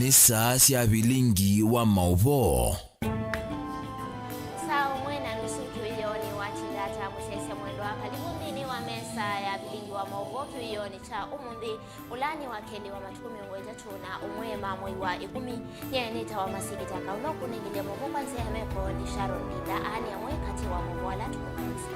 kanisa cia Vilingi wa Mauvoo. Sao mwena nusu kiwiyoni wa chindata musese mwendo wa kalibundini wa mesa ya Vilingi wa Mauvoo kiwiyoni cha umundi ulani wa keli wa matukumi ngweja tuna umwema mwei wa ikumi nyenita wa masikitaka unokuningile Mauvoo kwa nsehameko ni Sharon Mida ani ya mwe kati wa Mauvoo ala tukukanisa.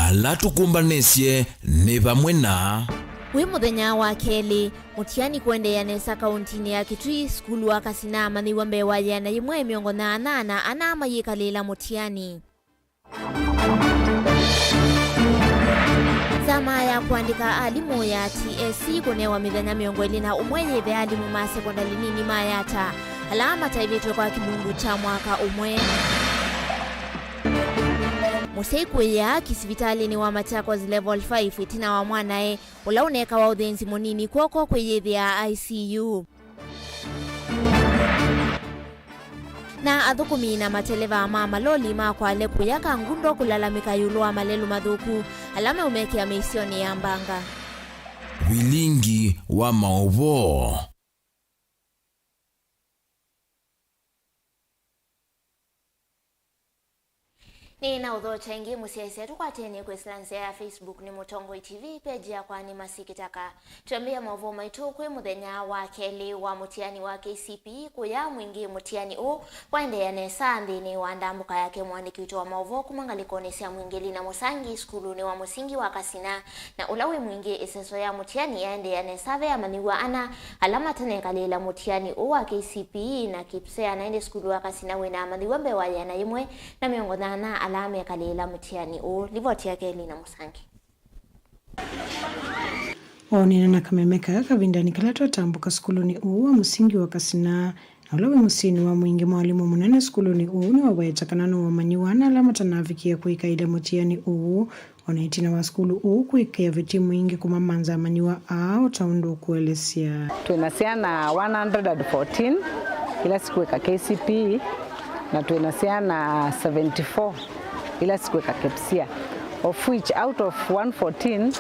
Ala tukumbanesye ni vamwe na wi muthenya wa keli mutiani kuendea nesa kauntini ya Kitui skulu wa Kasina mathiwa mbewa yana imwe miongo na anana anama yikalila mutiani. Zama ya kuandika alimu ya TSC kunewa mithenya miongo ili na umwe yithe alimu ma sekondari nini mayata alama taivitwe kwa kilungu cha mwaka umwe. Museiku ya kisivitali ni wa Machakos level 5 itina wa mwanae ulauneka wa uthenzi munini kwoko kweyethia ICU. Na athukumi na mateleva ma maloli makwa leku yaka ngundo kulalamika yulu wa malelu mathuku alama umekea meisioni ya mbanga. Vilingi wa Mauvoo. Ni na udho changi musiaisi kwa teni kwa islansia ya Facebook ni Mutongoi TV page ya kwa ni masikitaka. Tuambia Mauvoo maitu kwe muthenya wa keli wa mutiani wa KCPE kuya mwingi mutiani u waende ya nesa ndini wa ndambuka yake mwandiki wito wa Mauvoo kumangalikonesia mwingili na musangi skulu ni wa musingi wa Kasina na ulawi mwingi iseso ya mutiani yaende ya nesa ve amaniwa ana alama tenengalila mutiani u wa KCPE na kipsea naende skulu wa Kasina wena amaniwa mbewa yana imwe na miongo na alame kalila mutiani u livoti yake Lina Musangi. Onena na kamemeka kavindani kalatwa tambuka skuluni uwa musingi wa Kasina na ulawe musini wa mwingi mwalimu munene skuluni ni wawaetakanano wa manyiwana alama tanafikia kuikaida mutiani onaitina wa skulu kuikia viti mwingi kumamanza manyiwa taundu kuelesia. Tunasiana 114 ila siku eka KCPE na tunasiana 74 ila siku eka kepsia, of which out of 114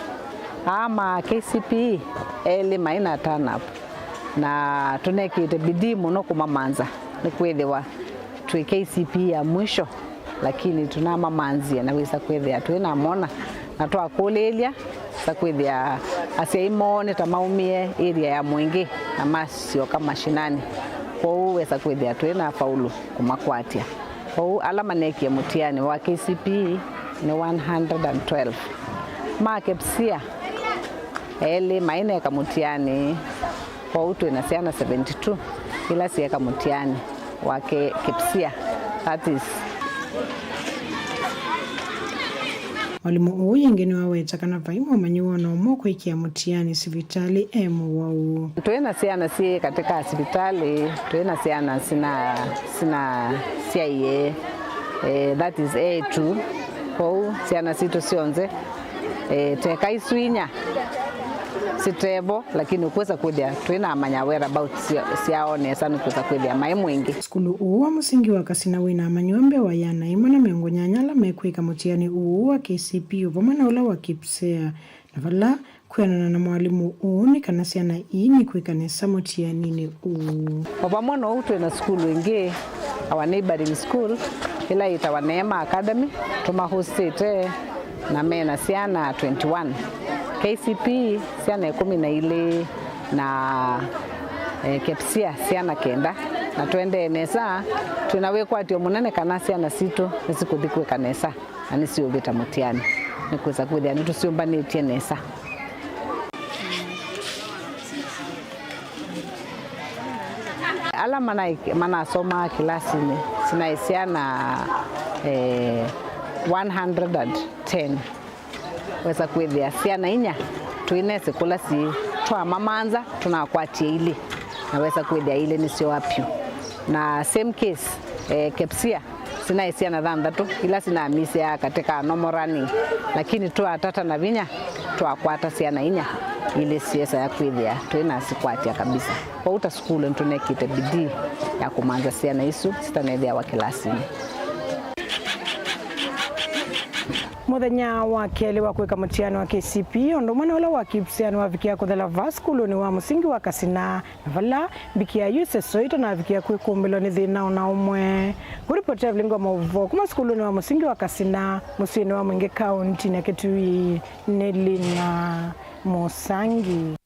ama KCPE eli maina turn up na tunekite bidii muno kumamanza ni kwethewa tu KCPE ya mwisho, lakini tunama manzia na wisa kwethea tuina mona na twakulelia sa kwethea asiaimone tamaumie area ya mwingi na masio kama shinani kwa uweza kwethea tuina faulu kumakwatia. Kwa alama nekie mutiani wa KCPE ni 112 makepsia eli maine ka mutiani kwa utu inasiana 72 ila sieka mutiani wake kipsia, that is walimu yengene wawetakana vaimu manyiwa na umoko ikia mutiani sivitali wau. Tuena siana si katika sivitali, tuena siana sina CIA, that is A2, kwa siana sito sionze, teka isuinya sitebo, lakini ukweza kudia tuena amanya whereabouts siaone sana kuweza kudia maimu ingi. Skulu uwa musingi wa Kasina wina amanyombe wa yana imana miongo nyanyala mekweka mutiani uwa KCPE vomana ula wa kipsea na vala kuyanana na mwalimu ni kanasiana ini kweka nesa mutiani ni Wapamono tuena skulu ingi our neighboring school ila itawa Neema Academy tumahostete na mena siana 21 KCPE siana 12 na kepsia siana 9 na twende nesa tunawekwa atio munene kana siana sito nisikuthikwe kanesa na nisiobita mutiani nikuweza kuthia nitusiombanetie nesa. Ala mana soma kilasi ni sinaisiana 110 weza kwethia siana inya tuinese kulasi twa mamanza tunakwatia ile na weza kwethia ile nisio apyo na same case kepsia sinaisiana 3 ila sina mise ya katika nomorani, lakini twa tata na vinya twakwata siana inya ile siesa ya kwithia tuina sikwatia kabisa. Kwa uta skulu tunekite bidii ya kumanza siana isu sitanethia wa kilasini. muthenya wa keli wa kwika mutiano wa KCPE ondo mwana ula wa kipsiano wa vikia kuthela vaskulu ni wa musingi wa kasina vala bikia yuse soito na vikia kwikumbilo ni thina ona umwe kuripoti Vilingi wa Mauvoo kuma skulu ni wa musingi wa kasina musini wa Mwingi County na Kitui Nelina Musangi.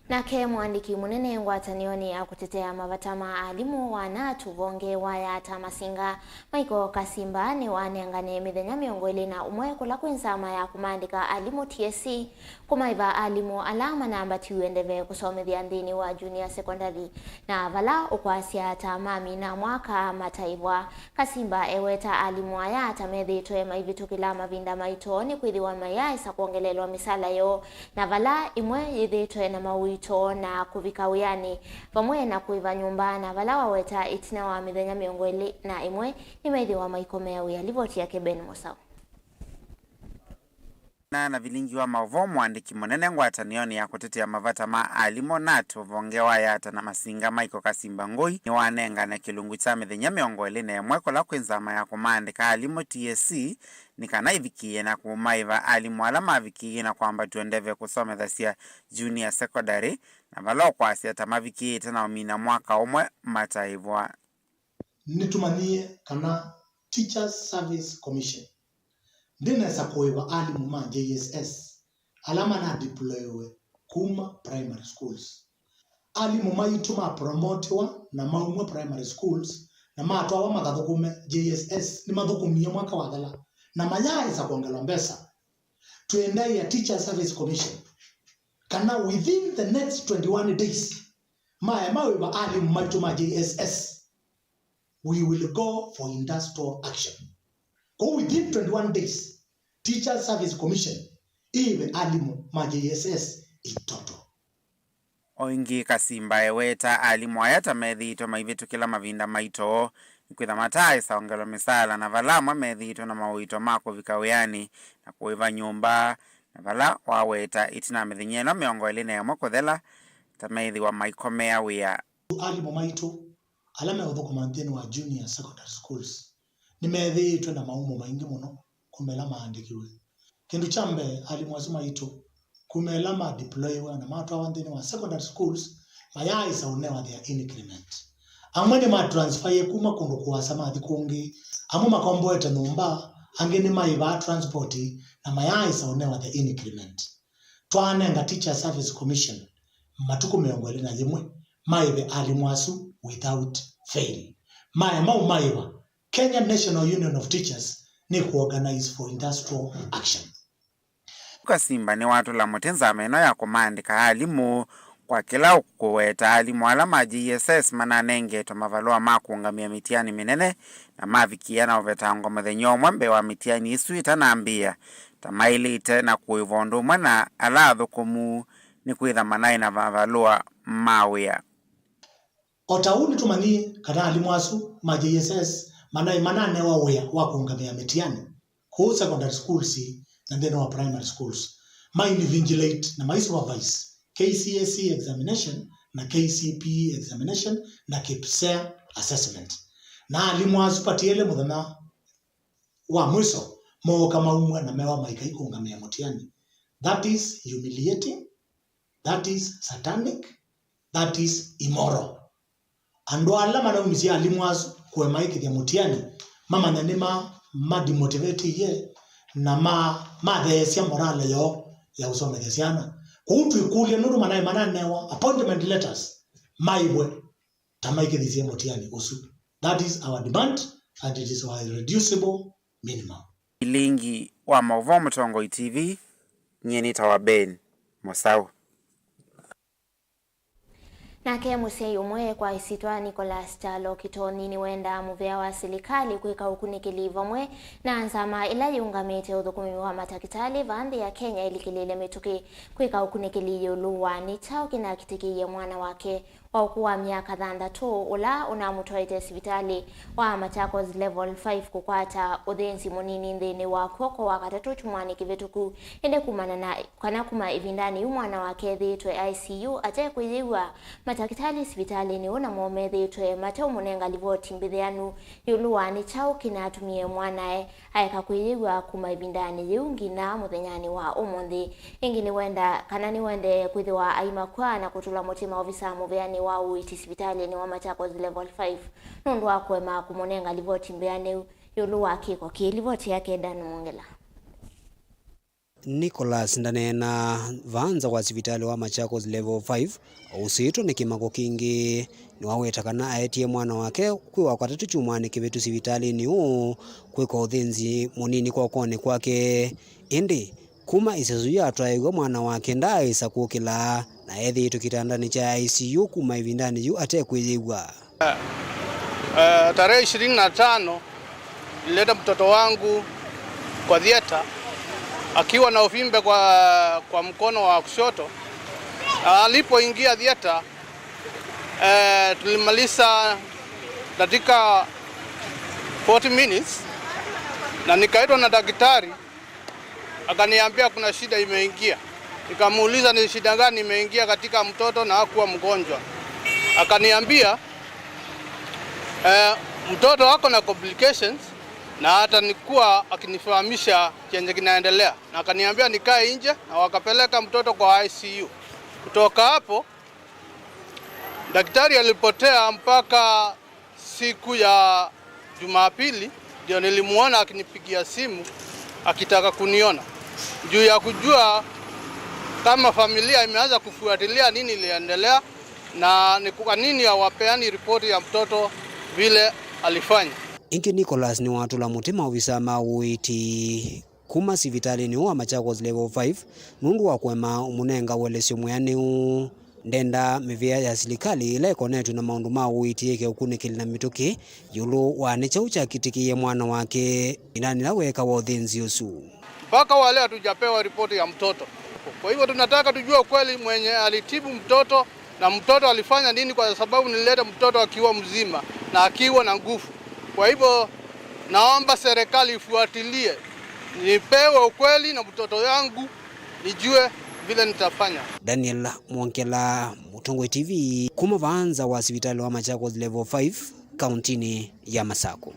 Nake mwandiki munene ngwatanioni ya kutetea mavatama alimu wana tuvonge waya tamasinga Maiko Kasimba ni wanengane mithenya miongo ili na umwe kula kwenzama ya kumandika alimu TSC kumaiva alimu alama na ambati uendeve kusomethia nthini wa junior secondary na vala ukwasia tamami na mwaka mataivwa. Kasimba eweta alimu aya tamethitwe maivitukila mavinda maito ni kwithiwa maya isa kuongelelwa misala yo na vala imwe yithitwe na maui na kuvika uyani vamwe na kuiva nyumba na vala waweta itina wa mithenya miongo ili na imwe ni maithi wa maikomea uya livoti yake Ben Musau. Na Vilingi wa Mauvoo mwandiki munene ngwatanioni ya kutetea mavatama alimu na tuvonge waya na masinga Maiko Kasimba ngui ni wanengane kilungu cha mithenya miongo ili na imwe kula kwenzama ya kumandika alimu TSC nikana ivikie na kumaiva alimu alama avikie na kwamba tuendeve kusomethasia junior secondary na vala ukwasia tamavikie tena umina mwaka umwe mataivwa. Nitumanie kana Teachers Service Commission ndinaweza kuiva alimu ma JSS alama na deploywe kuma primary schools. Alimu maituma promotewa na maumwe primary schools na matwawa makathukume JSS ni mathukumie mwaka wa thala na mayaisa kuongela mbesa tuendai ya Teacher Service Commission kana within the next 21 days mawiva alimu maituma JSS we will go for industrial action. Go within 21 days, Teacher Service Commission, even alimu ma JSS itoto. Oingi Kasimba eweta alimu ayata medhito maivitu kila mavinda maito kwitha matai saongelo misala na vala medhito na mawito mako vikawiyani na kuiva nyumba na vala waweta itina medhinyeno miongo ili na yamo kuthela tameithi wa maikomea wia. Alimu maito alame udhukumantini wa junior secondary schools. Nimethitwe na maumo maingi muno kumela maandikiwe kindu chambe alimu azuma itu kumela ma deploywe na matwa wanthini wa secondary schools mayaisa unewa their increment amwe ma transfer kuma kundu kuwasa mathi kungi amwe makomboete numba angeni maiva transport na mayaisa unewa their increment twanenga Teacher Service Commission matuku miongo ili na yimwe maive alimu asu without fail maiva Kenya National Union of Teachers ni kuorganize for industrial action. Kasimba ni watu la mutenza meno ya kumandika alimu kwa kila kuweta alimu alama JSS mananenge tomavalua makuungamia mitiani minene na mavikia na uvetango mthenyo mwembe wa mitiani isuita na ambia tamailite na kuivondu mwana aladhu kumu ni kuitha manai na vavalua mawia. Otauni tumani kana alimu asu ma JSS manai manane wa kuungamia mitiani ku secondary schools and then our primary schools mind vigilate na my supervise KCSE examination na KCPE examination na KPSEA assessment na alimu asupatiele muthana wa mwiso mo kama umwe na mewa maikai kuungamia mitiani. That is humiliating, that is satanic, that is immoral. Ando alama na umisia alimu asu kwe maiki ya mutiani mama nanima demotivate ye na thesia morale yo ya usome thesiana kuutu ikulia nuru mananewa appointment letters maibwe tamaiki thisia mutiani usu. That is our demand and it is our irreducible minimum. Vilingi wa Mauvoo Mtongo TV nyeni tawa Ben Musau. Nake musei umwe kwa isitwa Nicholas Chalo kitoni ni wenda muvea wa serikali kuika ukunikiliva mwe na nzama ila yungamete udhukumi wa matakitali vandi ya Kenya ilikilile mituki kuika ukunikili yuluwa ni chao kina kitiki ya mwana wake wa kuwa miaka 6 ula unamutwaite sibitali wa Machakos level 5 kukwata uthenzi munini nthini wa kwoko wa katatu chumwani kivituku ende kumana na kana kuma ivindani umwana wake thitwe ICU ate kuyiwa matakitali sibitali ni una mome thitwe mateo munenga livoti mbithianu yuluwani chao kinatumie mwanae aeka kuyiwa kuma ivindani yungi na muthenyani wa umuthi ingi ni wenda kana ni wende kwithiwa aima kwa na kutula mutima ofisa muveani wa uiti sibitali ni wa Machakos level 5 nundu wa kwema kumunenga livoti mbeane yulu wa kiko kilivoti yake Dan Mongela. Nicholas ndanena vanza wa sibitali wa Machakos level 5 usito ni kimako kingi ni wawetakana aetie mwana wake kwiwa kwa tatu chumwani kivitu sibitali ni kwiko uthinzi munini kwa kone kwake indi kuma isezu yatwaigwa mwana wake ndaisa kukila na ethitu kitandani cha ICU kuma ivindani yu ate kwiyigwa. Tarehe 25 nileta mtoto wangu kwa theater akiwa na uvimbe kwa mkono wa kushoto. Alipoingia theater tulimaliza dakika 40 minutes na nikaitwa na daktari akaniambia kuna shida imeingia. Nikamuuliza ni shida gani imeingia katika mtoto na hakuwa mgonjwa. Akaniambia mtoto wako na complications na hata nikuwa akinifahamisha chenye kinaendelea. Na akaniambia nikae nje na wakapeleka mtoto kwa ICU. Kutoka hapo daktari alipotea mpaka siku ya Jumapili ndio nilimuona akinipigia simu akitaka kuniona. Juu ya kujua kama familia imeanza kufuatilia nini iliendelea na ni kwa nini hawapeani ripoti ya mtoto vile alifanya. Inki Nicholas ni watu la mutima ofisa mauiti kuma sibitali ni wa Machakos level 5 nundu wa kwema umunenga welesyo mwani ndenda mivia ya serikali ile konetu na maundu mauiti yake ukunikili na mituki yulu wanicha uchakitikie mwana wake inani la weka wa uthinzi usu. Mpaka wale hatujapewa ripoti ya mtoto. Kwa hivyo tunataka tujue kweli mwenye alitibu mtoto na mtoto alifanya nini, kwa sababu nilileta mtoto akiwa mzima na akiwa na nguvu. Kwa hivyo naomba serikali ifuatilie, nipewe ukweli na mtoto yangu nijue vile nitafanya. Daniel Mwonkela, Mutongo TV, kuma vanza wa sibitali wa Machakos level 5 kauntini ya Masako.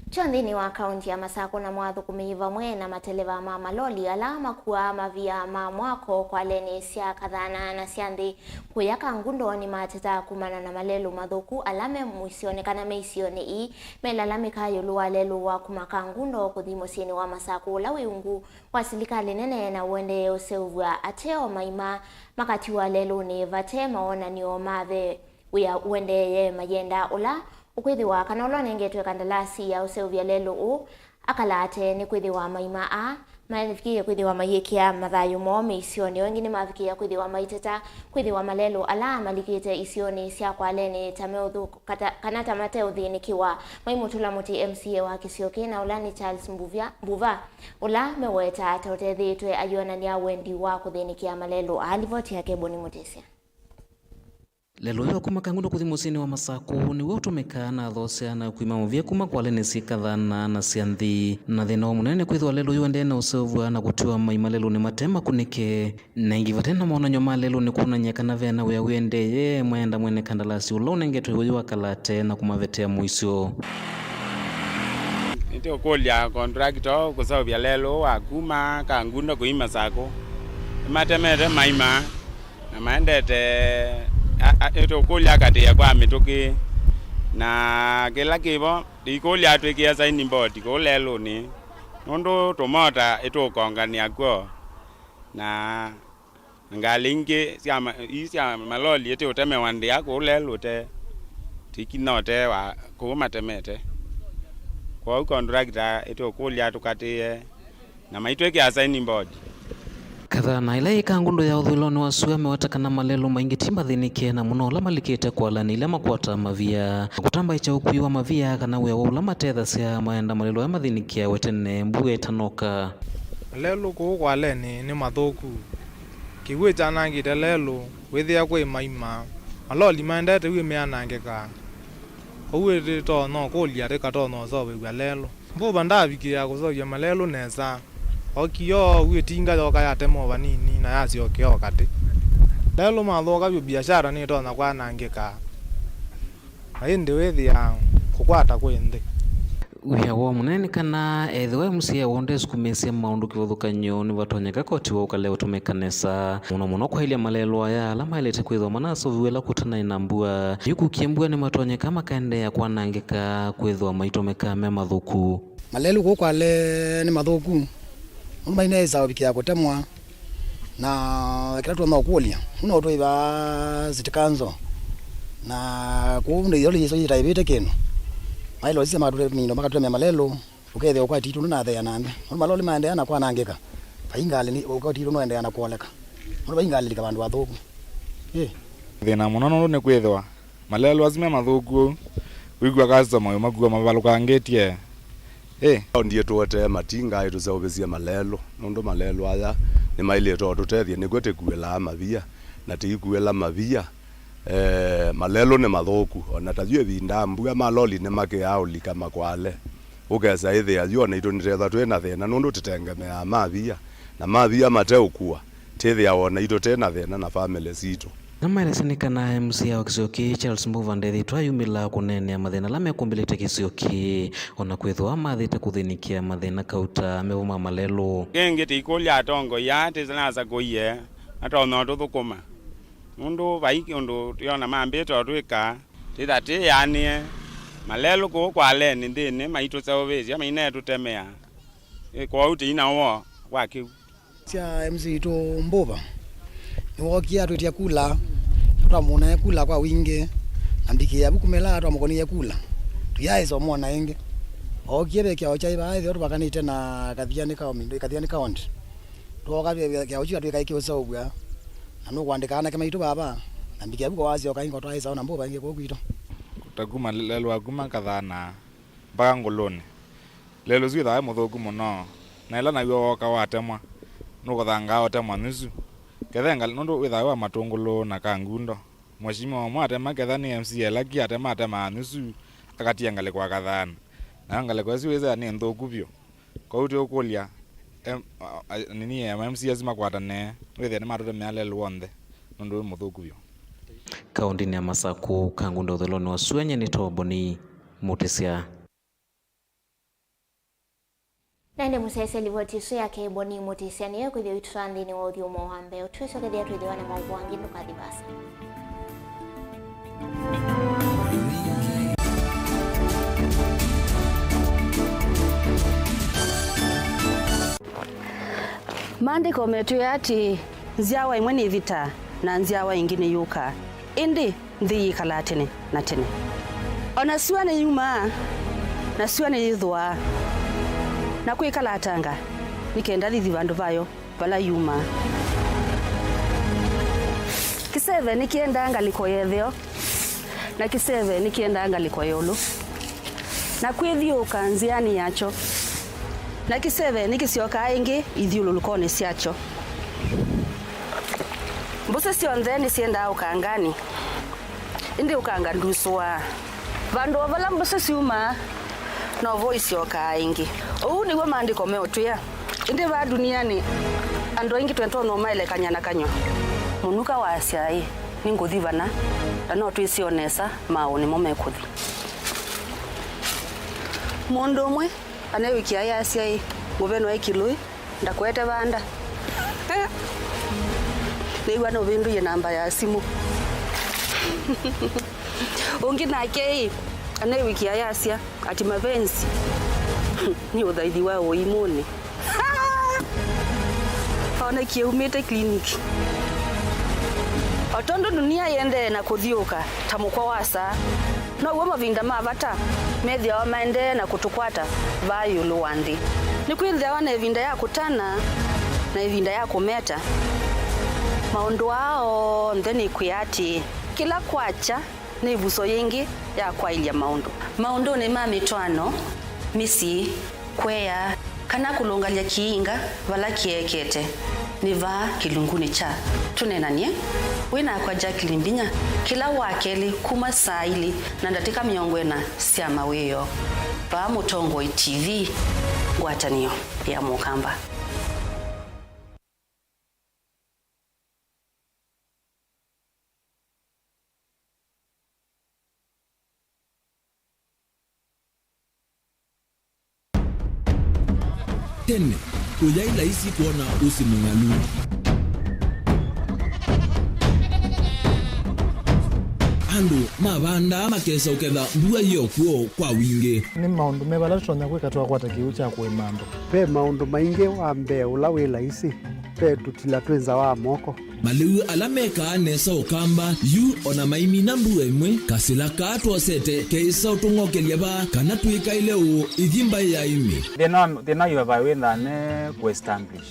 Chondini wa kaunti ya Masako na mwathu kumiiva mwena mateleva ma maloli alama kuwa mavia ma mwako kwa leni sia kadhana na siandhi kuyaka ngundo ni mateta kumana na malelu madhuku alame muisione kana meisione i melalamika yuluwa lelu wa kumaka ngundo kuthimosini wa Masako la wiungu wasilikali nene na uende useuvwa ateo maima makati wa lelu ni vate maona ni omathe uende ye mayenda ula ukwithiwa kana ulo nengetwe kandalasi ya useuvya lelo u akalate ni kwithiwa maima a mafikia kwithiwa mayikia mathayu mo isioni wengine mafikia kwithiwa maiteta kwithiwa malelo ala malikite isioni sia kwa lene tameudhu kana tamate uthinikiwa maimutula muti MCA wa Kisioke na ulani Charles Mbuva ula meweta totethitwe ayona ni awendi wa kuthinikia malelo alivoti yake Boni Mutesia. Lelo yo kuma kangundo kuthimusini wa Masako ni wo tumeka na thosea na kuima mvia kuma kwa lene sikadhana na sianthi na thina wa munene kwithwa lelo yo ndena usevwa na kutiwa maima lelo ni matema kunike na ingiva tena maona nyoma lelo ni kuna nyeka na vena wea wende ye mwenda mwene kandalasi ulo nengetwe huyo wakalate na kumavetea muisio. Nitio kolia kontrakto kusavya lelo wakuma kangundo kuima Masako matemete maima na maendete ito kolia kati ya kwa mituki na kila kibo dikolia atwekia saini mboti ko lelo ni nondo tomota ito kongania kwa na ngalingi sia maloli ito teme wandia ko lelo te tikinote wa ko matemete kwa kontrakta ito kolia tukati na maitwekia saini mboti kadhana ila ikangundo ya uthuloni wa suame watakana malelo maingi timba thinike na muno la malikite kwa lani ila makwata mavia kutamba icha ukuiwa mavia kana wea wa ula matetha sia maenda malelo ya mathinikia wetene mbuge tanoka lelo ko kwa leni ni mathuku kiwe chanangite lelo wethia kwe maima aloli mandate we meanangeka uwe to no kolia re kato no so we lelo mbuba ndavikia kuzoya malelo neza okiyo we tinga yo kaya temo vanini na yasi okyo kati lelo mathoka byo biashara ni to na kwa nangeka ainde wethia kukwata kwende uya wa munene kana ethwe musia wonde skumesia maundu kivuthukanyo ni vatonyeka koti wa ukale utumekanesa muno kwa ile malelo aya alama ilete kwithwa manaso viwela kutana inambua yuku kiembua ni matonyeka makaende ya kwanangika kwithwa maitomeka me mathuku malelo ko kwale ni mathuku umba ineza obikia kutemwa na kiratu na okulia uno to iba zitikanzo na kuunde yole yeso yitaibite keno mailo sisi madure mino makatwe malelo ukethe kwa titu na the yanande malolo mande yana kwa nangeka paingale ni kwa titu no ende yana kuoleka paingale lika bandu bathuku thina muno ne kwithwa malelo azime mathuku wigwa kaza moyo magua mabaluka ngetie ndiye tuote matinga itu za obesia malelo nondo malelo aya ni maile to tutethie ni gwete kuela mavia na tikuela mavia malelo ne mathuku ona tathwe binda mbuga maloli ne make yao lika makwale ugeza ithe ayo na itu niretha twena thena nondo tutengemea mavia na mavia mateukua tethe awona itu tena thena na family zito namaelesenikana msia wa kisioki Charles Mbuva ndethi twayumila kunene mathina la mekumbilite kisioki ona kwithwa mathite kuthinikia mathina kauta mevuma malelo genge tikulia atongo ya tizanaza kuiye atona tuthukuma mundu vaiki undu yona mambito twika tithati yani malelo ko kwale ni ndini maito tsaovezi ama ine tutemea kwa uti ina wo wakiu sia MC to Mbuva niwokia twetia kula tutamona kula kwa wingi ambikia bukumela twamukoni ya kula tuyaizo mona ingi okiebe kya ochai baadhi watu bakanite na kathiani kaunti toka kya ochia twika ikiusa ubwa anu kwandikana kama itu baba ambikia buko wazi okaingo twaiza na Mbuva ingi kokwito takuma lelo aguma kathana mpaka nguluni lelo zwitha muthuku muno na ila na yo kawatemwa nuko thanga otemwa nusu kethenga nondo withawa matungulo na kangundo mwashimo mwate maketha ni MC elaki ate mate manusu akatia ngale kwa kathana na ngale kwa siweza ni nthuku byo kwa uti okulia nini MC azima kwatane withe ni matote mealelo wonde nondo muthuku byo kaundi ni Masaku kangundo tholoni wa Swenye ni toboni mutesia nende musese livoti yake boni mutesia niye kwithio itutandi ni wothi umo wambe utwiso kethia twithiwa na Mauvoo wangi ndukathivasa maandiko metu yati nziawa imwe ni vita na nziawa ingine yuka indi nthi kala tene na tene ona suane yuma na suane yithwa na kwikala atanga nikenda thithi vandu vayo vala yuma kiseve nikienda ngaliko yethio na kiseve nikienda ngaliko yolo na kwithiuka nziani yacho na kiseve nikisioka ingi ithiululukone siacho mbuse sionthe nisienda ukangani indi ukanga nduswa vandu vala mbuse siuma no voice yoka ingi niguo maandiko meotwia indi va duniani andu ingi twento no maelekanya na kanyo munuka wa asiai ni nguthi vana na no twisionesa mauni mo mekuthi mundu umwe anewikia ya asiai muveno wa ikilui ndakwete vanda niwa no vindu ye namba ya simu ungi nake anewikia ya asia ati mavensi ni uthaithi wa uimuni ona kiumite kliniki otondo dunia yende na kuthiuka tamukwa wasa no uwe mavinda mavata methia wa maende na kutukwata vayu luwandi ni kwithia wana evinda ya kutana na evinda ya kumeta maundu ao ntheni kwiati kila kwacha ni vuso yingi ya kwailia maundu ni mamitwano misi kweya kana kulungalia kiinga vala kiekete niva kilunguni cha tunenanie wina kwa Jacqueline Binya kila wakeli kuma saili na ndatika miongwena sia maweyo pa Mutongo TV ngwatanio ya Mukamba. Tene, kujai laisi kuona usi mungalu. Andu, mabanda makesa uketha mbua hiyo kuo kwa wingi. Ni maundu mebalatwa na kweka tuwa kwata kiucha kwa imando. Pe maundu maingi wa mbe ulawe laisi. Pe tutila tuenza wa moko. Maliu alameka nesa ukamba yu ona maimi na mbua imwe kasila katwa sete keisa utungoke liaba kana tuika ile u idhimba ya imi. Dena yu wawenda ne kuestablish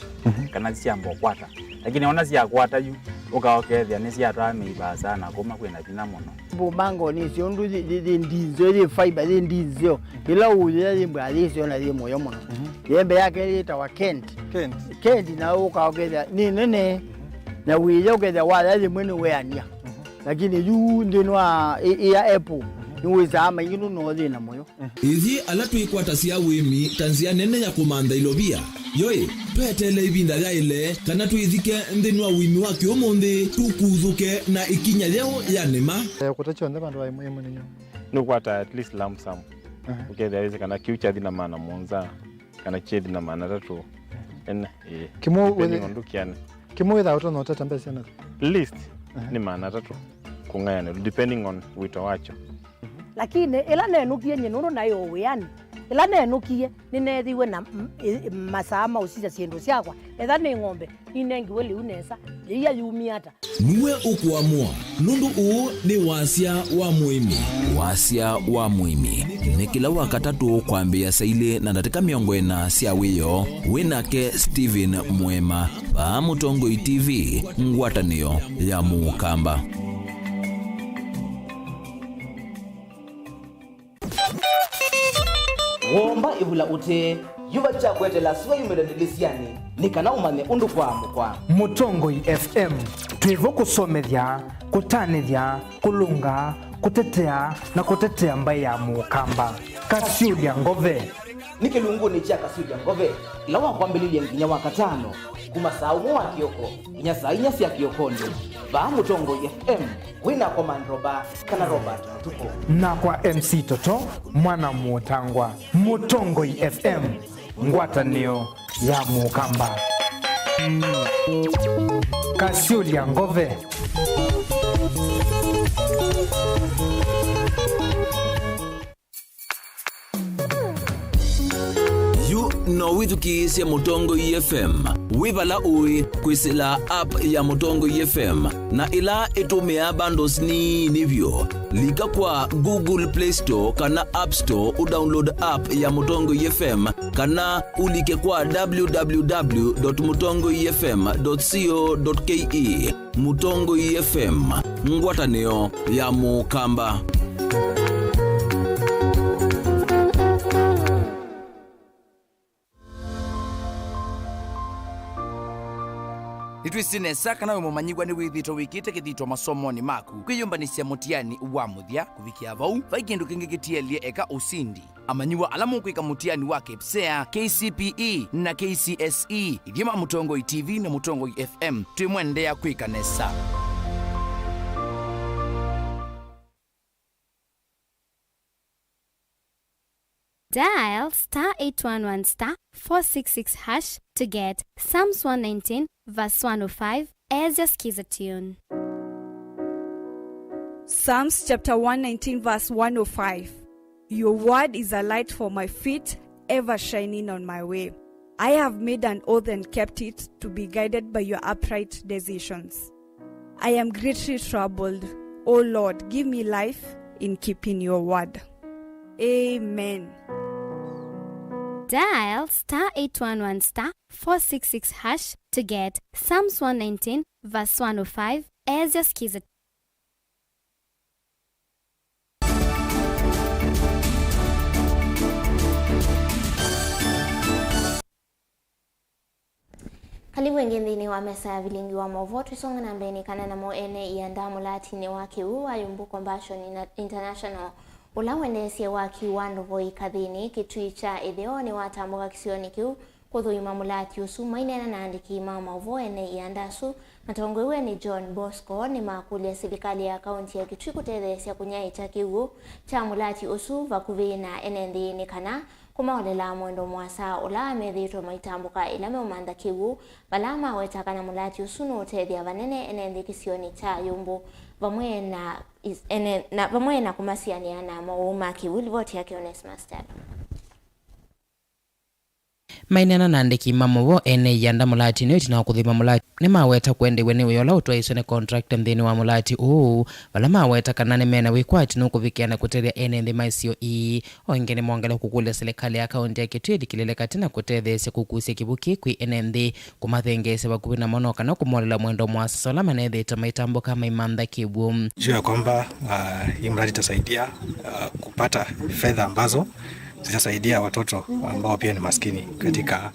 kana siambo kwata. Lakini ona siya kwata yu ukaokethia ni siya twame ibasa na kuma kwena bina muno. Bumango ni siondu ndizo ni fiber ndizo ila uye mbwa lisio na limo yo muno. Yembe yake lita wa Kent na ukaokethia ni nene na wiyo ukethia wala limwe weania. Lakini yu ndinwa ya Apple niweza ama yinu no thina moyo. Ithi alatu ikwata sia wimi tanzia nene ya kumanda ilobia. Yoi, petele ibinda ya ile kana tuithike ndinwa wimi wa kiomonde tukuthuke na ikinya leo ya nema. Kutacho nde bandu wa imu ninyo. Nukwata at least lump sum. Ukethia weze kana kiucha dina maana monza kana che dina maana tatu. Kimo wethe kimo wetha uto no tata mbese na list ni maana tatu kungayana depending on wito wacho. Lakini ila nenukie nyenuru nayo weyani ila nenukie ninethiwe na masama usija siendo siakwa etha ni ng'ombe inengiwe liu nesa ya yumiata niwe ukuamua nundu uu ni wasia wa muimi. Wasia wa muimi ni kila wakatatu kwambia saile na ndatika miongwena sia wiyo WINAKE Steven Mwema pa Mutongo TV ngwatanio ya Mukamba. Womba ibula ute yuba chakwete la suwa yumedadilisiani nikana umane undu kwa mukwa Mutongo FM tuivo kusomethia kutanithia kulunga kutetea na kutetea mbai ya Mukamba. Kasiulia ngove nikilunguni cha Kasiulia ngove lawa kwambililia nginya wakatano kuma saa umo wa kioko inya saa inya siya kiokondo ba Mutongo FM wina komandroba kana Robert Mutuko na kwa MC Toto mwana Mutangwa. Mutongo FM ngwatanio ya Mukamba. Kasiulia ngove no withukiisya Mutongo FM wibala ui kwisila app ya Mutongo FM na ila itumia bundles ni nivyo lika kwa Google Play Store kana App Store udownload app ya Mutongo FM kana ulike kwa www.mutongofm.co.ke. Mutongo FM ngwatanio ya Mukamba. Nitwisine saka nawe mumanyigwa ni withito wikite kithito masomoni maku kwiyumbanisia mutiani wa muthia kuvikia vau vaikindu kingi kitielie eka usindi amanyiwa alamu kwika mutiani wa KPSEA, KCPE na KCSE ivyema Mutongo TV na Mutongo FM twimwendea kwika nesa. Dial *811*466# to get Psalms 119 verse 105 as your skiza tune. Psalms chapter 119 verse 105. Your word is a light for my feet, ever shining on my way. I have made an oath and kept it, to be guided by your upright decisions. I am greatly troubled. O Lord, give me life in keeping your word. Amen. Dial *811*466# to get Psalms 119 verse 105 as your skiza. Karibu wengine wa mesa ya Vilingi wa Mauvoo twisonga na mbeni kana na moene ianda mulatini wake uwa yumbu Compassion International ulawendesye waki wandu voi kathini kitui cha idheoni watambuka kisioni kiu kuthuima mulati usu mainena na andiki ma Mauvoo ene iandasu matongoiwe ni John Bosco ni makulia serikali ya kaunti ya Kitui kutethesya kunyaita kiu cha mulati usu vakuvi na enendi ni kana kumaolela mwendo mwasa ula methitwo maitambuka ila meumantha kiu balama wetakana mulati usu no utethia vanene enendi kisioni cha yumbu vamwe na kumasiania na mauma kiu livoti yake Onesmus Stella. Mainena na andiki ma Mauvoo ene yanda mulati ni utina kuthima mulati ni maweta kwendewe ni uyola utwaiswe ni contract mthini wa mulati vala maweta kanane mena wikwati nukuvikiana kuteria ene nthi maisio oingeni mwangala kukule serikali ya kaunti ya Kitui dikilele katina kutethesya kukusia kibuki kwi ene nthi kumathengese vakuvi na monoka na kumolela mwendo mwasa ola manethite maitambo kama imantha kibu juu ya kwamba hii mradi itasaidia kupata fedha ambazo zitasaidia watoto ambao pia ni maskini katika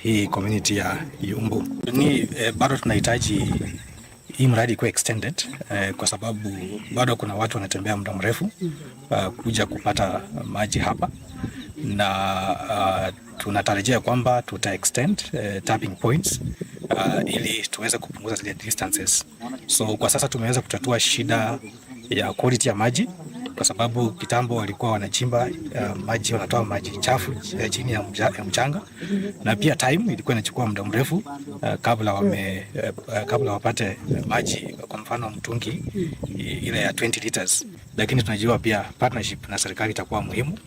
hii community ya Yumbu. Ni bado tunahitaji hii mradi kuwa extended kwa sababu bado kuna watu wanatembea muda mrefu kuja kupata maji hapa, na tunatarajia kwamba tuta extend tapping points ili tuweze kupunguza zile distances. So kwa sasa tumeweza kutatua shida ya quality ya maji, kwa sababu kitambo walikuwa wanachimba maji, wanatoa maji chafu chini ya mchanga, na pia time ilikuwa inachukua muda mrefu kabla wapate maji, kwa mfano mtungi ile ya 20 liters. Lakini tunajua pia partnership na serikali itakuwa muhimu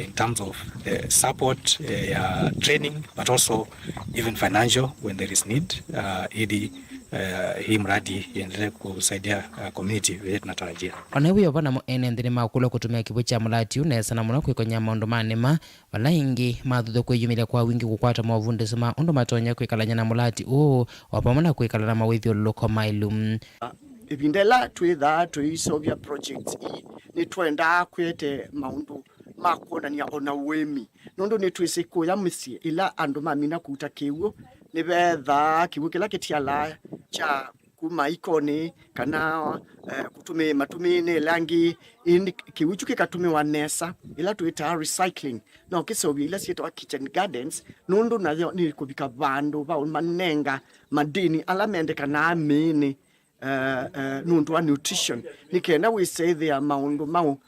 in terms of support ya training, but also even financial when there is need, ili hii mradi iendelee kusaidia community vile tunatarajia. Onewiyo vana mo ene nthini makula kutumia kibu cha mulati unesa na muno kwikonya maundu manema vala ingi mathuthu kwiyumile kwa wingi kukwata mavundi sima undu matonya kwikalanya na mulati wapamana kwikala na mawithio loko mailum. Ibindela twitha tuisovya projects ni twenda kwete maundu makuonania ona wemi nundu ni twisikuya ya misi ila andu mamina kuta kiwu ni betha kiwu kila kitiala cha kuma ikoni kana kutume matumine langi kiwu chuki katumiwa nesa ila tuita recycling no kisobi ila sietwa kitchen gardens nundu nayo ni kubika vandu va manenga madini ala mende kana amini nundu wa nutrition nikenda we say there maundu mau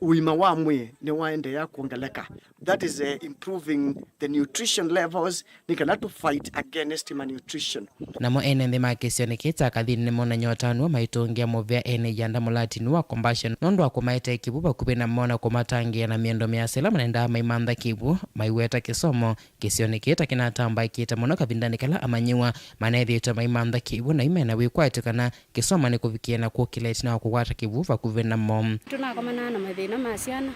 uima wa mwe ni waende ya kuongeleka. That is improving the nutrition levels nikana to fight against malnutrition. Namo ene nthi makisioni KITAKA thini mona nyotanu maitungia movia ene yanda mulati nuwa Compassion nondu wa kumaita ikibu bakubi na mona kumatangia na miendo miasela manenda maimantha kibu maiweta kisomo kisioni KITAKA kinatamba ikita mona kavindani kala amanyiwa manethita maimantha kibu na imena wikwaitu kana kisoma ni kuvikia na kukileti na kukwata kibu bakubi na mom. Tunakomana na mathina masiana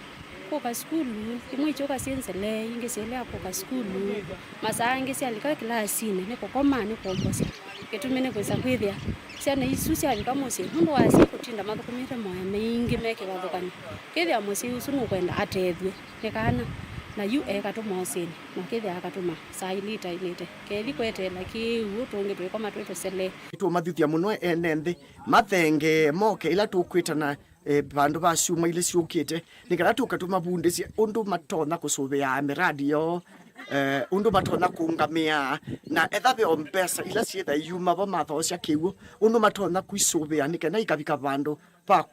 kuka skulu kimwe choka siensele ingeselea kuka skulu masaa ingesialika kilasini niko komani kombosa ketumene kwesa kwithia siana isusia nkamosi mundu wasi kutinda mathukumire moya maingi meke wathukani kithia mosi usu nukwenda atethwe nekana na yu ekatumosini na kithia akatuma saa ilite kethi kwetela kiu tungi twikoma twetosele tu mathuthia muno ene nthi mathenge moke ila tukwitana bandu basuma ile siukite nikana tukatuma bundisi undu matona kusubia miradi yo undu matona kungamia na ethabe ompesa ila sietha yuma ba mathosya kiwu undu matona kuisubia nikana ikabika bandu pa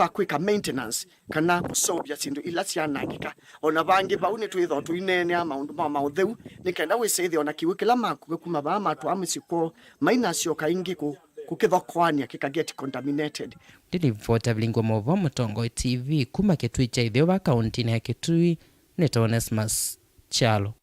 kwika maintenance kana kusobia sindu ila sianangika ona bangi bauni twitho tuinene amaundu ma mautheu nikana wisethi ona kiwu kila maku kuma ba matu amusiko mainasio kaingi kukithokwania kikaget contaminated. Ndilivota Vilingi wa Mauvoo Mutongo TV kuma Kitui cha ithio va kaunti ya Kitui ni Onesmus Chalo.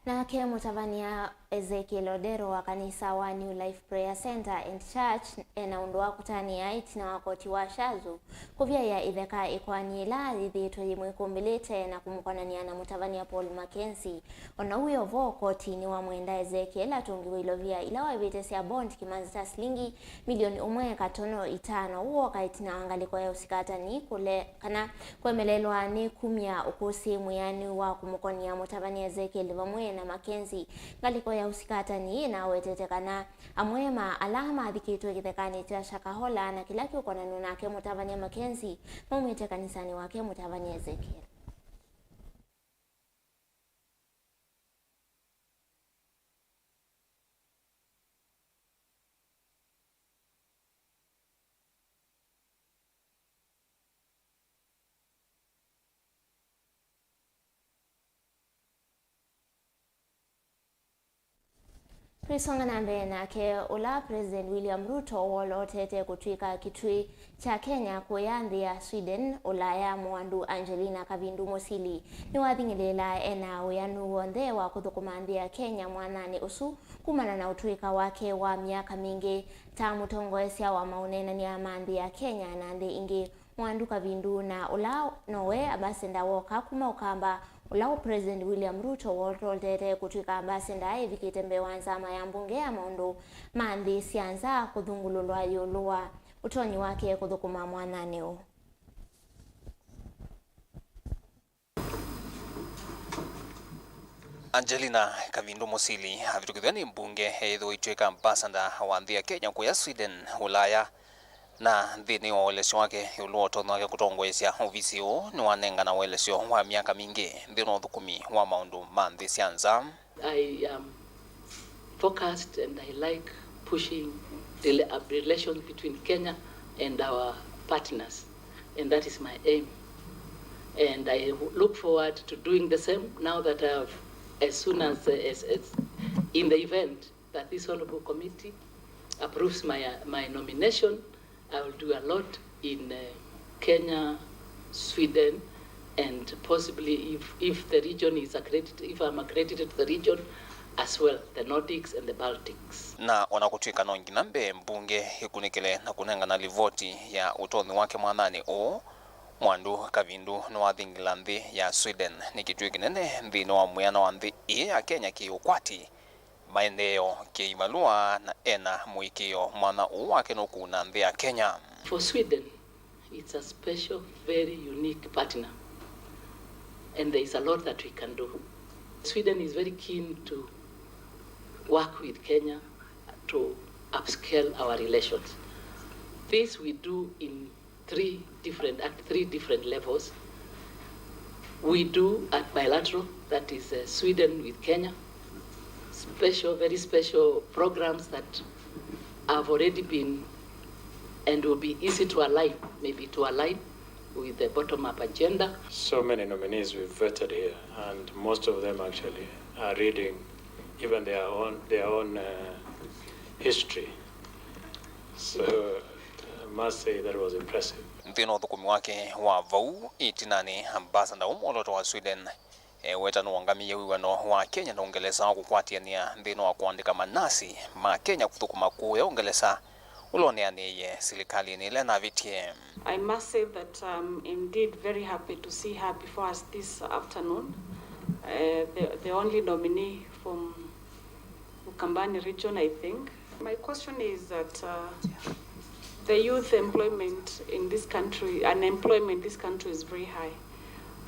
Na kia mutavania Ezekiel Odero wa kanisa wa New Life Prayer Center and Church enaundwa kutani ait na wakoti wa shazu kuvya ya itheka ikwani ila thithitwe yimwe kumbilite na kumukonania na mutavania Paul Mackenzie ona uyo vo koti ni wa mwenda Ezekiel atungiwe ilovia ila wabite sia bond kimanzita shilingi milioni 1.5 uo kaitina angaliko ya usikata ni kule kana kwemelelwa ni kumya ukusi muyani wa kumukonia mutavania Ezekiel vamwe na Mackenzie ngaliko ya usikata ni na wetetekana amwema alama thikitwe kithekani cha shakahola na kila kiko na nunake mutavania Mackenzie mumwite kanisani wake mutavania Ezekiel. Prisonga nambe nake ula President William Ruto wolotete kutwika kitui cha Kenya kuyanthia Sweden ulaya mwandu Angelina Kavindu Mosili ni wathingilela ena uyanu wonthe wa kuthukumanthia Kenya mwanani usu kumana na utwika wake wa miaka mingi ta mutongoesya wa maunenania manthi ya Kenya na nthi ingi mwandu Kavindu na ula nowe abasenda woka kuma ukamba ulao President William Ruto wolotete kutwika ambassador evikite mbewa nzama ya mbunge ya maundu manthi sianza kuthungululwa yulua utoni wake kuthukuma mwananeo. Angelina Kavindu Mosili avitukithani mbunge etho itweka ambassador wa nthi ya Kenya kuya Sweden ulaya na nthini wa welesyo wake uluo tono wake kutongoesya ofisi u ni wanenga na welesyo wa miaka mingi nthino thukumi wa maundu ma nthi sianza. I am focused and I like pushing the relations between Kenya and our partners, and that is my aim, and I look forward to doing the same now that I have, as soon as in the event that this honorable committee approves my nomination, I will do a lot in Kenya, Sweden, and possibly if the region is accredited, if I'm accredited to the region as well, the Nordics and the Baltics. Na wanakutwika nongi nambe mbunge ikunikele na kunenga na livoti ya utoni wake mwanani o mwandu Kavindu no wathingila nthi ya Sweden ni kitui kinene nthini wa mwiana wa nthi ya Kenya kiukwati maeneo kiimalua na ena muikio mwana wake no kuna nthi ya Kenya. For Sweden, it's a special, very unique partner, and there is a lot that we can do. Sweden is very keen to work with Kenya to upscale our relations. This we do in at three different levels. We do at bilateral, that is Sweden with Kenya, very special programs that have already been and will be easy to align, maybe to align with the bottom-up agenda. So many nominees we've vetted here, and most of them actually are reading even their own history. So I must say that was impressive. Nthino thukumi wake wa vau itinani ambassador umoloto wa Sweden wetano wangamia wiwano wa Kenya na Uingereza wa kukwatiania nthino wa kuandika manasi ma Kenya kuthukuma kuya Uingereza uloneaniye serikali nile na vitie. I must say that I'm indeed very happy to see her before us this afternoon. The only nominee from Ukambani region, I think. My question is that the youth employment in this country, unemployment in this country is very high.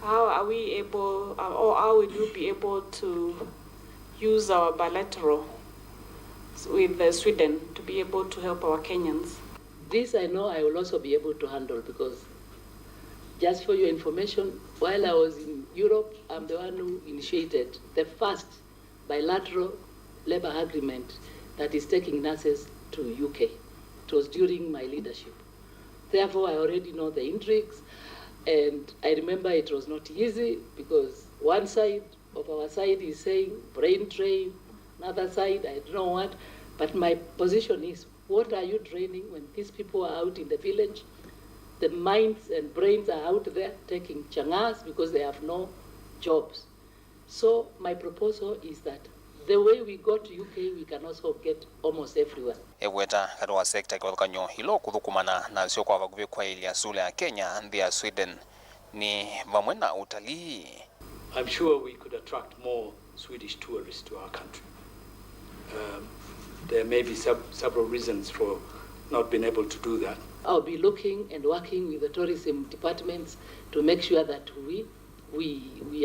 How are we able, or how will you be able to use our bilateral with Sweden to be able to help our Kenyans? This I know I will also be able to handle, because just for your information, while I was in Europe, I'm the one who initiated the first bilateral labor agreement that is taking nurses to UK. It was during my leadership. Therefore, I already know the intrigues, and I remember it was not easy, because one side of our side is saying brain drain, another side, I don't know what, but my position is, what are you draining when these people are out in the village? The minds and brains are out there taking changas because they have no jobs. So my proposal is that the way we got to UK, we can also get almost everywhere. Eweta kadwa sekta kwa kanyo hilo kuthukumana na sio kwa vaguvi kwa ili ya sule ya Kenya and ya Sweden ni vamwena utalii. I'm sure we could attract more Swedish tourists to our country. There may be several reasons for not being able to do that. I'll be looking and working with the tourism departments to make sure that we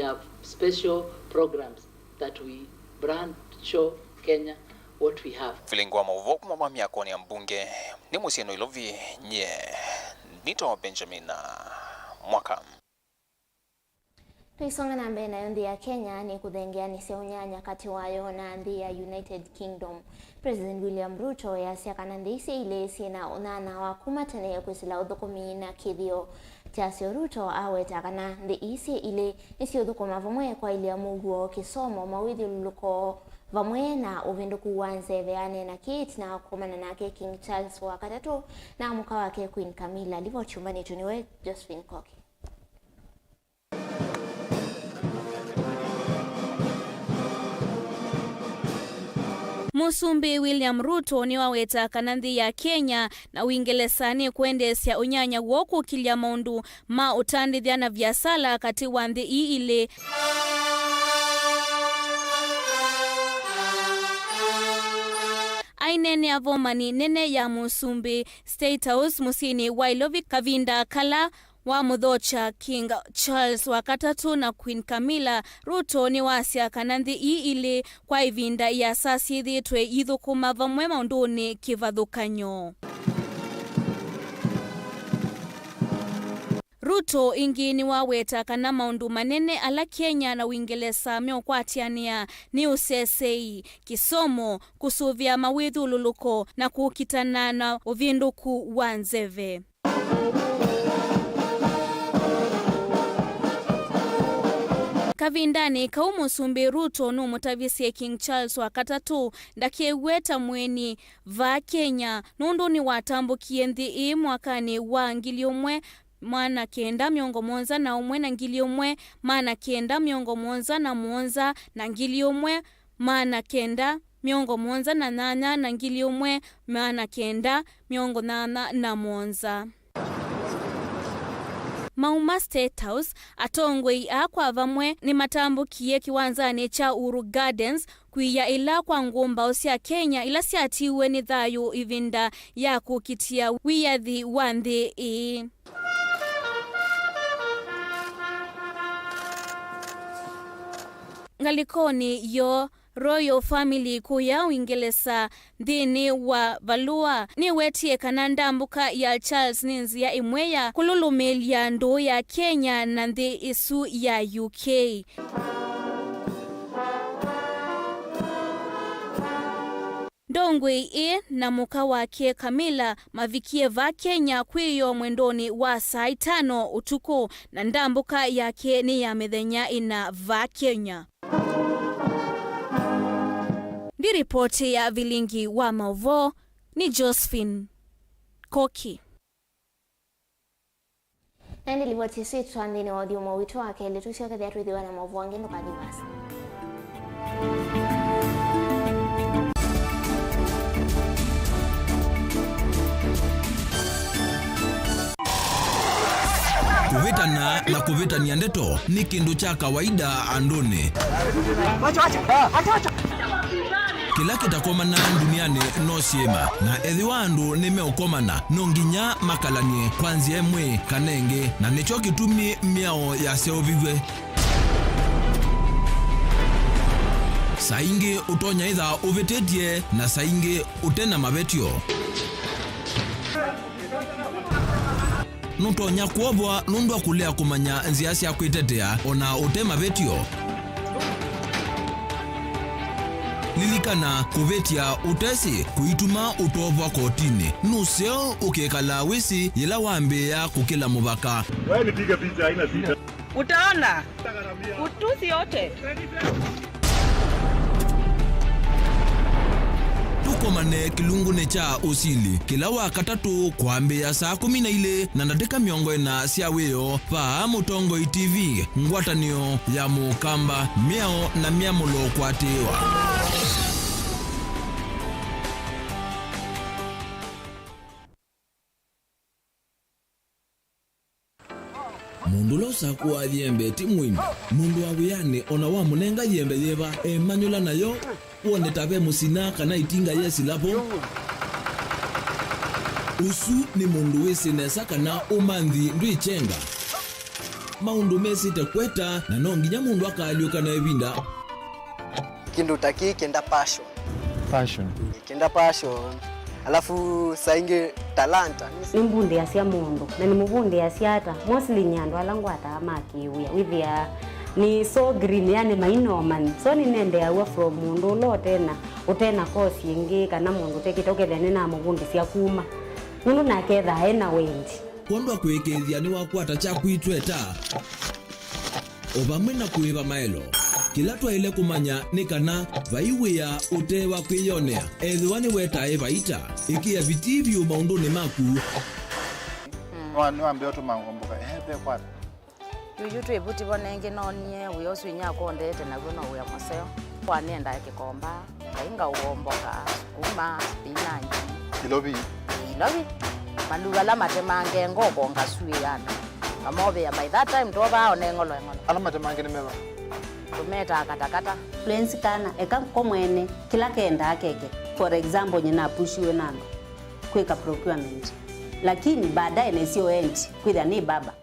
have special programs that we brand show Kenya what we have. Vilingi wa Mauvoo kumama miakoni ya mbunge ni musieno ilovi nye nito Benjamin mwaka. Tuisonga na mbele na nthi ya Kenya ni kuthengeanisya unyanya kati wayo na nthi ya United Kingdom. President William Ruto yasiakana nthi isi ile sina unana wa kumatane kwisila uthukumi na kithio. Jasio Ruto awetakana nthi isi ile isi uthukuma vamwe kwa ili ya Mauvoo kisomo mawithi luluko vamwe na uvinduku wanze veane na Kate na kumana nake King Charles wa katatu na muka wake Queen Camilla. Livo chumbani tuniwe Josephine Koki. Musumbi William Ruto ni waweta kananthi ya Kenya na Uingelesani kuendesya unyanya woku kilia maundu ma utandithia na vyasala kati wa nthi ile. Ainene avomani nene ya Musumbi State House musini wailovi kavinda kala wa mudhocha King Charles wa katatu na Queen Camilla. Ruto ni wasya kananthi ile kwa ivinda ya sasi thitwe ithukuma vamwe maunduni kivathukanyo. Ruto ingi ni waweta kana maundu manene ala Kenya na Uingelesa myokwatiania ni usesei, kisomo, kusuvia mawithu luluko na kukitana na uvinduku wa nzeve. Kavindani Musumbi Ruto no mutavisie King Charles wa katatu ndakieweta mweni va Kenya nundu ni watambukie nthi mwakani wa ngili umwe mana kenda miongo monza na umwe na ngili umwe mana kenda miongo monza na monza na ngili umwe mana kenda miongo monza na nana na ngili umwe mana kenda miongo nana na monza. Mauma State House atongwe akwa vamwe ni matambukie kiwanzani cha Uru Gardens kuya ila kwa ngumba usia Kenya ila siatiwe ni thayu ivinda ya kukitia wiyathi wa nthi. Ngalikoni yo Royal Family kuya Uingelesa nthini wa valua ni wetie kana ndambuka ya Charles ninzi ya imweya kululumilia ndu ya Kenya na nthi isu ya UK. Ndongwe na muka wake Camilla mavikie va Kenya kwiyo mwendoni wa saa 5 utuku na ndambuka yake ni ya mithenya ina va Kenya. Ndi ripoti ya Vilingi wa Mauvoo ni Josephine Koki. Nandi livoti sweet wandini wa audio mawito wake ili tusio kathi atuithi wana Mauvoo angendo kadibasa. Kuvitana na kuvitania ndeto ni kindu cha kawaida andoni. Wacha. Kila kitakomana duniani no siema na ethiwandu nimeokomana nonginya makalanie kwanzi emwe kanenge na nicho kitumi miao ya seovigwe. Saingi utonya itha uvitetie na saingi utena mavetio. Nutonya kuobwa nundu kulea kumanya nzia cia kwitetea ona utema vetio. Lilikana kuvetia utesi kuituma utobwa kotini nuseo ukekala wisi yela wambe ya kukila mubaka. Wewe nipige picha haina sita. Utaona utusi yote. Tukomane kilungune cha usili kila wakatatu kwambe ya saa 12 na ndadika miongo na siaweyo pa Mutongo TV ngwatanio ya mukamba miao na miamulo kwatewa. mundu losa kuwa yembe timwimbi mundu wa wiyane ona wa munenga yembe yeba emanyula nayo uone tabe musina kana itinga yesi lapo usu ni mundu wisinesa kana umanthi ndwichenga maundu mesite kweta na nonginya mundu akaliuka na ebinda kindu taki kenda Passion. Kenda passion. Alafu sainge talanta. Nimbundi yasia mundu na nimubundi yasiata mostly nyando alangwata amakiuya withia ni so green yani mainoman so ni nende awa from mundu lo tena kosi ingi kana mundu tekitokethane na mubundi cia kuma mundu naketha hena wendi kwamba kwekethia ni wakwata cha kuitweta obamwe na kuiva maelo kila twaile kumanya ni kana vaiwia utewa kwiyonea ethwa ni wetae vaita ikia vitivyo maunduni maku Wanu ambeo tumangomboka be kwata yuyu twebuti bonenge nonie uyoswinya kondete nago no uya maseo kwanenda kikomba ainga uomboka kuma spinach ilobi maluga la matemange ngoko ngasuyana amobe ya by that time toba onengolo ala matemange ni meba tumeta katakata fluency kana eka komwene kila kenda akeke for example nyina pushiwe nando kweka procurement lakini baadaye nesio end kwitha ni baba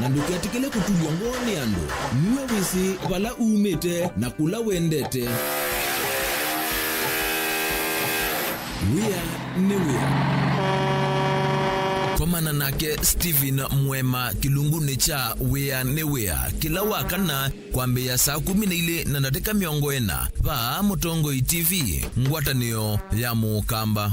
na ndukiatikile kutulia ngoni ando niwe wisi wala umete na kula wendete wia ni wia komana nake Steven Mwema kilunguni cha wia ni wia kila wakana kwambia saa 12 na nateka miongo ena va Mutongo TV ngwatanio ya Mukamba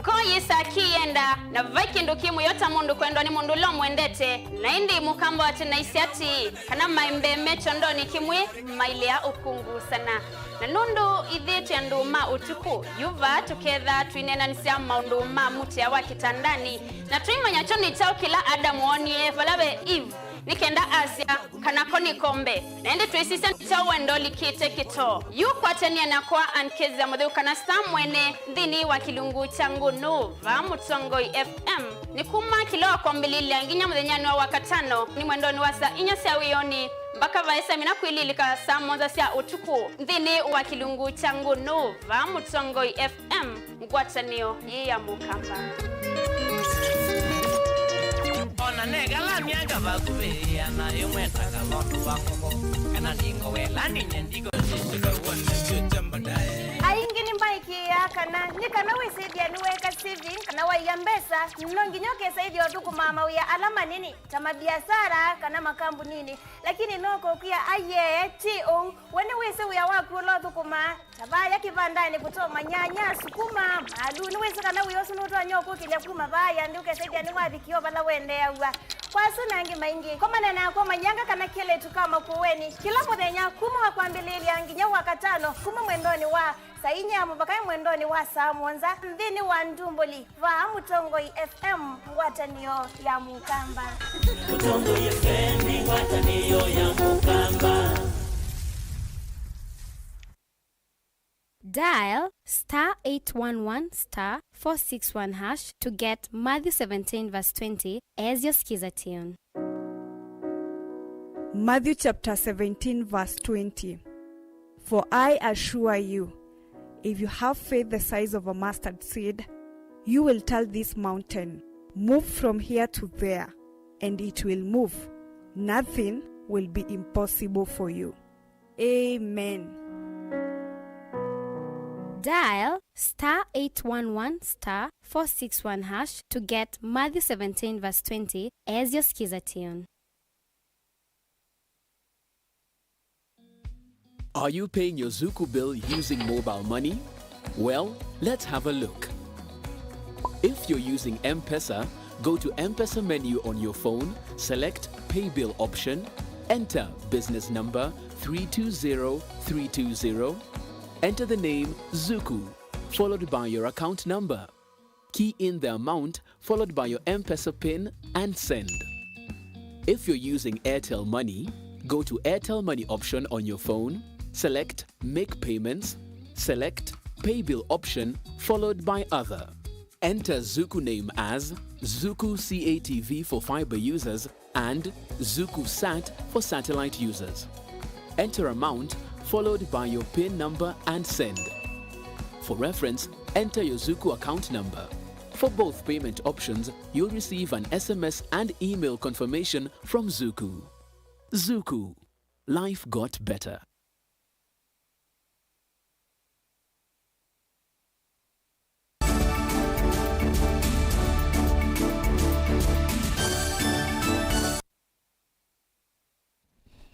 Koyisa kienda na vaikindu kimu yota mundu kwendo ni mundu lo mwendete na indi Mukamba watina isiati kana maimbe mecho ndoni kimwe mailia ukungu sana na nundu idhitu ya nduma utuku yuva tuketha tuinena nisia maunduma muti ya wakitandani na tuimanya choni chao kila Adamu onie valawe Eve nikenda Asia kanakoni kombe na ende tuisisa chao wendo likite kito yu kwa tenia na kwa ankezi ya mudhu kanasta mwene dhini wa kilungu changu Nova Mutongo FM ni kuma kiloa kwa mbilili anginya mudhenyani wa wakatano ni mwendoni wasa inyasi ya wiyoni mpaka vaisa mina kuililika saa moja sia utuku dhini wa kilungu changu Nova Mutongo FM ngwatanio ya Mukamba Ona nega la mianga bakubia na yumweta kalondo bako kana ningo welani nyendigo sisika wona chambadae Aingi ni maiki ya kana wisidia niweka CV kana waiyambesa nonginyoke saidi otuku mama uya alama nini tama biashara kana makambu nini lakini noko kia aye tio wene wese uya waku lo tukuma tabaya kibandani kutoma nyanya sukuma malu ni wese kana uyosu nuto nyoko kile kuma baya nduke saidi ni wabikio bala wende wa kwasu nangi maingi komana na kwa manyanga kana kile tukama kuweni kila podenya kuma wa kwambilili anginya wakatano kuma mwendoni wa sainya mbakai mwendoni wa saa monza mdhini wa Ndumbuli va Mutongo FM ngwatanio ya Mukamba Mutongo FM ngwatanio ya Mukamba Dial *811*461# to get Matthew 17 verse 20 as your skiza tune. Matthew chapter 17 verse 20. For I assure you, if you have faith the size of a mustard seed, you will tell this mountain, move from here to there, and it will move. Nothing will be impossible for you. Amen. Dial *811*461# to get Matthew 17 verse 20 as your skiza tune. Are you paying your Zuku bill using mobile money? Well, let's have a look. If you're using M-Pesa, go to M-Pesa menu on your phone, select Pay Bill option, enter business number 320320, enter the name Zuku, followed by your account number. Key in the amount, followed by your M-Pesa PIN, and send. If you're using Airtel Money, go to Airtel Money option on your phone, select Make Payments, select Pay Bill option, followed by Other. Enter Zuku name as Zuku CATV for fiber users and Zuku Sat for satellite users. Enter amount followed by your PIN number and send. For reference, enter your Zuku account number. For both payment options, you'll receive an SMS and email confirmation from Zuku. Zuku. Life got better.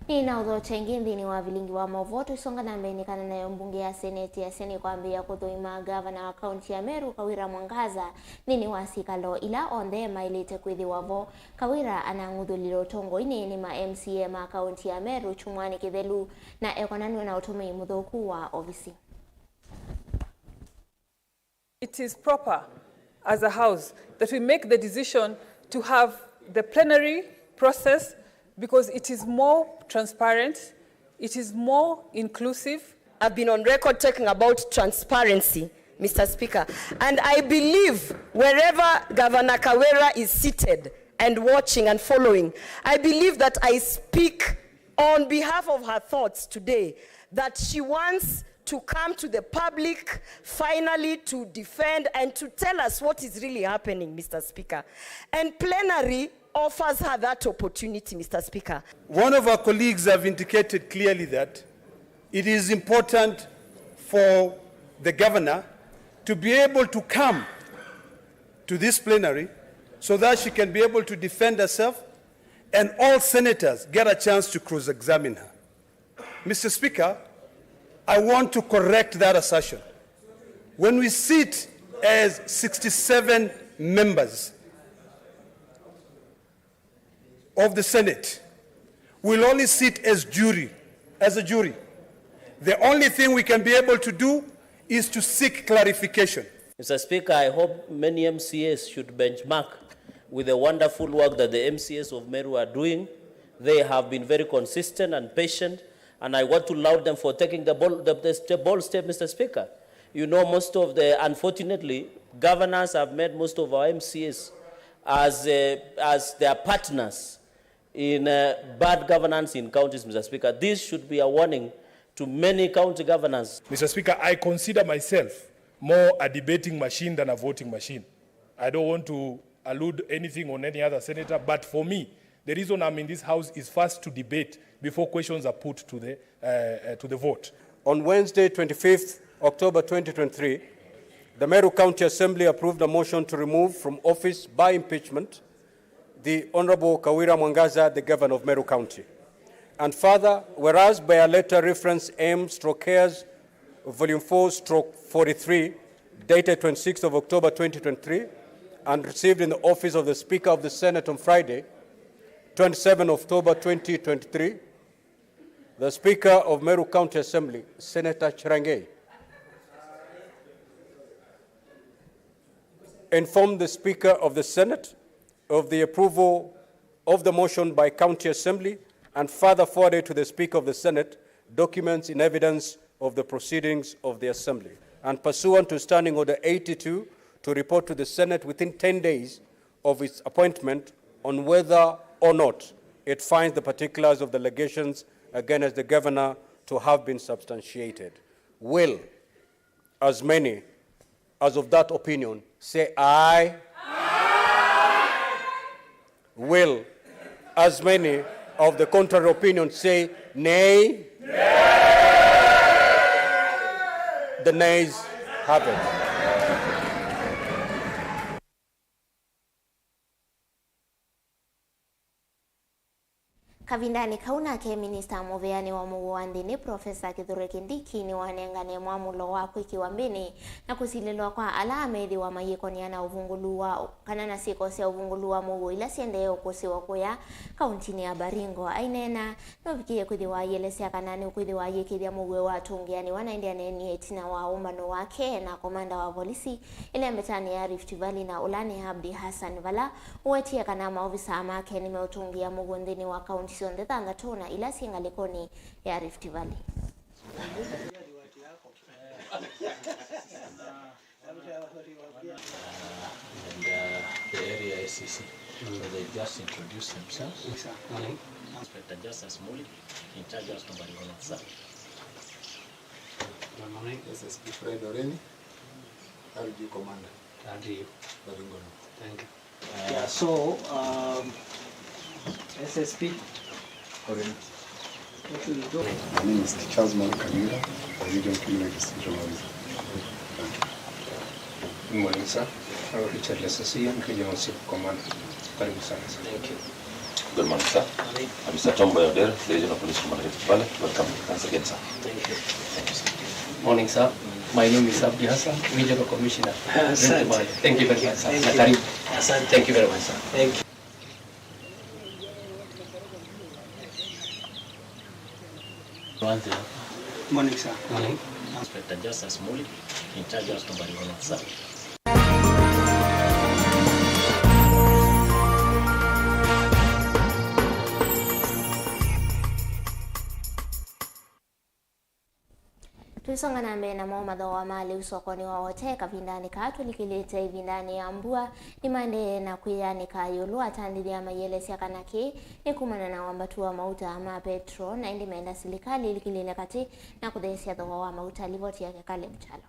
Ina udho chengi nthini wa Vilingi wa Mauvoo tusonga na mbeni kana nayo mbunge ya seneti ya seni kwambia kuthuima gavana wa kaunti ya Meru Kawira Mwangaza nini wa sikalo ila onde mailite kwithi wavo. Kawira ananguthulilo tongo ini ni ma MCA ma kaunti ya Meru Chumwani Kithelu na ekonanwe na utumi muthoku wa ofisi. It is proper as a house that we make the decision to have the plenary process because it is more transparent, it is more inclusive. I've been on record talking about transparency, Mr. Speaker, and I believe wherever Governor Kawira is seated and watching and following, I believe that I speak on behalf of her thoughts today, that she wants to come to the public finally to defend and to tell us what is really happening, Mr. Speaker. And plenary offers her that opportunity, Mr. Speaker. One of our colleagues have indicated clearly that it is important for the governor to be able to come to this plenary so that she can be able to defend herself and all senators get a chance to cross-examine her. Mr. Speaker, I want to correct that assertion. When we sit as 67 members of the Senate, we'll only sit as a jury. The only thing we can be able to do is to seek clarification. Mr. Speaker, I hope many MCAs should benchmark with the wonderful work that the MCAs of Meru are doing. They have been very consistent and patient, and I want to laud them for taking the bold step, Mr. Speaker. You know, unfortunately, governors have made most of our MCAs as their partners in bad governance in counties, Mr. Speaker. This should be a warning to many county governors. Mr. Speaker, I consider myself more a debating machine than a voting machine. I don't want to allude anything on any other senator, but for me, the reason I'm in this house is first to debate before questions are put to the vote. On Wednesday, 25th October 2023, the Meru County Assembly approved a motion to remove from office by impeachment the Honorable Kawira Mwangaza, the Governor of Meru County. And further, whereas by a letter reference M/Cares Volume 4/43, dated 26th of October 2023, and received in the office of the Speaker of the Senate on Friday, 27 October 2023, the Speaker of Meru County Assembly, Senator Chirangei, informed the Speaker of the Senate of the approval of the motion by County Assembly and further forwarded to the Speaker of the Senate documents in evidence of the proceedings of the Assembly. And pursuant to Standing Order 82, to report to the Senate within 10 days of its appointment on whether or not it finds the particulars of the allegations against the Governor to have been substantiated. Will as many as of that opinion say aye? Aye. Will as many of the contrary opinion say nay? Nay. The nays have it. Kavindani kauna ke Minista Muveani wa Muwandini Profesa Kithure Kindiki ni wanengane mwamulo wa kwiki wa mbini na kusililwa kwa alamethi wa mayikoni na uvunguluwa kanana sikosi ya uvunguluwa Mauvoo ila siende ukosi wa kuya kauntini ya Baringo ainena novikie kuthiwa yelesia kanani kuthiwa yekithia Mauvoo wa tungiani wanaindia neni etina wa umano wake na komanda wa polisi ile mbetani ya Rift Valley na Ulani Abdi Hassan Vala uwetia kana maofisa amake nimeutungia Mauvoo ndini wa kaunti sonde tanga tona ila singalikoni ya Rift Valley. the area SCC. So they just introduce themselves. Morning. Inspector Justice Muli, in charge of somebody on officer. Good morning. This is Fred Oreni, RG Commander. RG. Baringono. Thank you. Yeah, so SSP. Oreni. What will you do? My name is Charles Kamira, Regional Criminal Investigation Officer. Good morning, sir. I'm Richard Lesasian, Regional Chief Commander. Thank you. Good morning, sir. I'm Mr. Tom Boyoder, the Regional Police Commander. Welcome once again, sir. Thank you. Thank you, sir. Morning, sir. My name is Abdi Hassan, Regional Commissioner. Thank you very much, sir. Thank you very much, sir. Thank you. Morning, sir. Morning. Inspector Justice Muli, in charge of somebody on officer. Tuisonga na mbele na maumadho wa mali usokoni wa wote kavindani katu likilete vindani ya mbua ni mande na kuyanika yulu atandidi ya mayele siya kanaki ni kumana na wambatu wa mauta ama petro na indi meenda silikali likilile kati na kudesia dho wa mauta livoti ya kekale mchalo.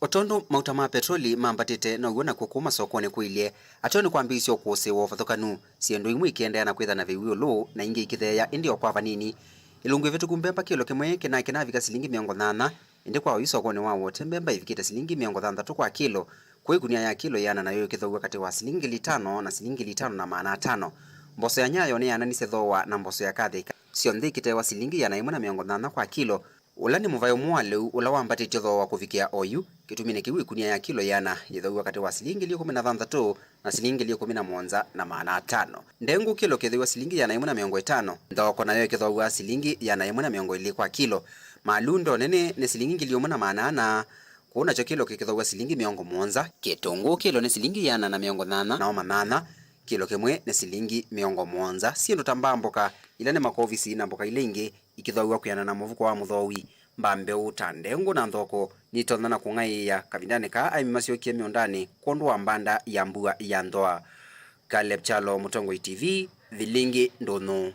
Otondo mauta ma petroli mambatite na uona kukuma sokoni kuilie atoni kwambisio kuose wa fathokanu siendo imwe ikienda na kwitha na viwio lo na ingi ikithea indi okwa vanini ilungu vetu kumbemba kilo kimwe kina vika silingi 80 indi kwa isokoni wa wote mbemba ivikita silingi 60 kwa kilo kwa gunia ya kilo yana nayo ikithogwa kati wa silingi 5 na silingi 5 na maana 5 mboso ya nyayo ni yana nisethowa na mboso ya kathika sio nthikite wa silingi yana 180 kwa kilo. Ulani muvayo mwaleu ula wambatite thowa kufikia oyu kitumine kiwi kunia ya kilo yana yithogwa kati wa silingi 16 na silingi 17 na maana 5 ndengu kilo kithiwa silingi yana 150 thoko nayo kithogwa silingi yana 120 kwa kilo malundo nene ni silingi 180 kuna cho kilo kithogwa silingi 70 kitungu kilo ni silingi yana na 80 na 80 kilo kimwe ni silingi 70 siendo tambamboka ila ne makovisi na mboka ilengi ikithogwa kuyana na muvuko wa muthowi mbambe utandengu na thoko nitona na kungaiya kavindane ka aimasio kie miondani kondo wa mbanda ya mbua ya ndoa. Caleb Chalo, Mutongo TV, Vilingi, Ndono.